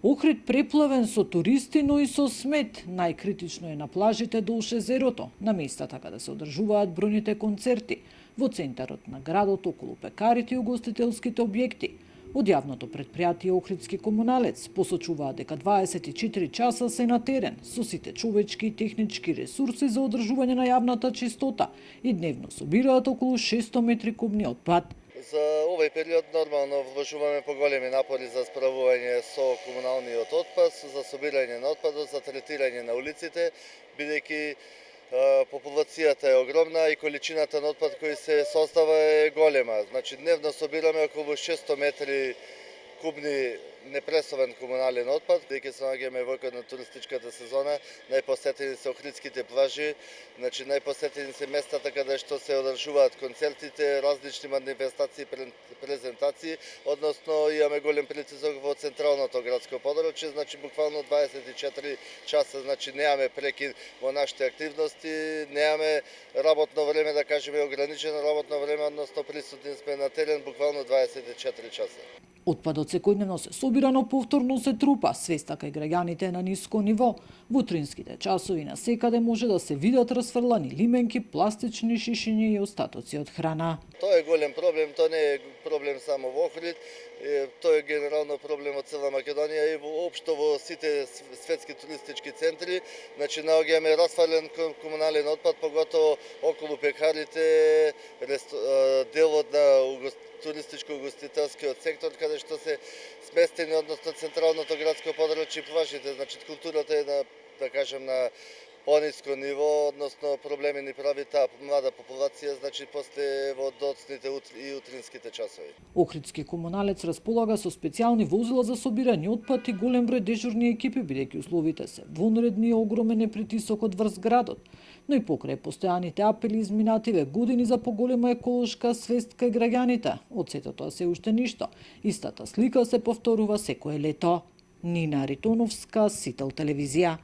Охрид преплавен со туристи, но и со смет. Најкритично е на плажите долж езерото, на местата каде се одржуваат бројните концерти, во центарот на градот, околу пекарите и угостителските објекти. Од јавното претпријатие Охридски комуналец посочуваат дека 24 часа се на терен, со сите човечки и технички ресурси за одржување на јавната чистота и дневно собираат околу 600 метри кубни отпад. За овој период нормално вложуваме поголеми напори за справување со комуналниот отпад, за собирање на отпадот, за третирање на улиците, бидејќи популацијата е огромна и количината на отпад кој се состава е голема. Значи дневно собираме околу 600 метри кубни непресовен комунален отпад, дека се наоѓаме во на туристичката сезона, најпосетени се охридските плажи, значи најпосетени се местата каде што се одржуваат концертите, различни манифестации, презентации, односно имаме голем притисок во централното градско подрачје, значи буквално 24 часа, значи немаме прекин во нашите активности, немаме работно време, да кажеме ограничено работно време, односно присутни сме на терен буквално 24 часа. Отпадот секојдневно се собира, но повторно се трупа. Свеста кај граѓаните е на ниско ниво. Во утринските часови насекаде може да се видат расфрлани лименки, пластични шишиња и остатоци од храна. Тоа е голем проблем, тоа не е проблем само во Охрид, тоа е генерално проблем од цела Македонија и воопшто во сите светски туристички центри. Значи наоѓаме расфрлен комунален отпад, поготово околу пекарите, делот на туристичко-угостителскиот сектор, каде што се сместени, односно централното градско подрачје и плажите. Значи културата е на, да кажем, на пониско ниво, односно проблеми ни прави таа млада популација, значи после во доцните и утринските часови. Охридски комуналец располага со специјални возила за собирање отпад и голем број дежурни екипи, бидејќи условите се вонредни и огромен е притисокот врз градот. Но и покрај постојаните апели изминативе години за поголема еколошка свест кај граѓаните, од сето тоа се уште ништо. Истата слика се повторува секое лето. Нина Ритоновска, Сител телевизија.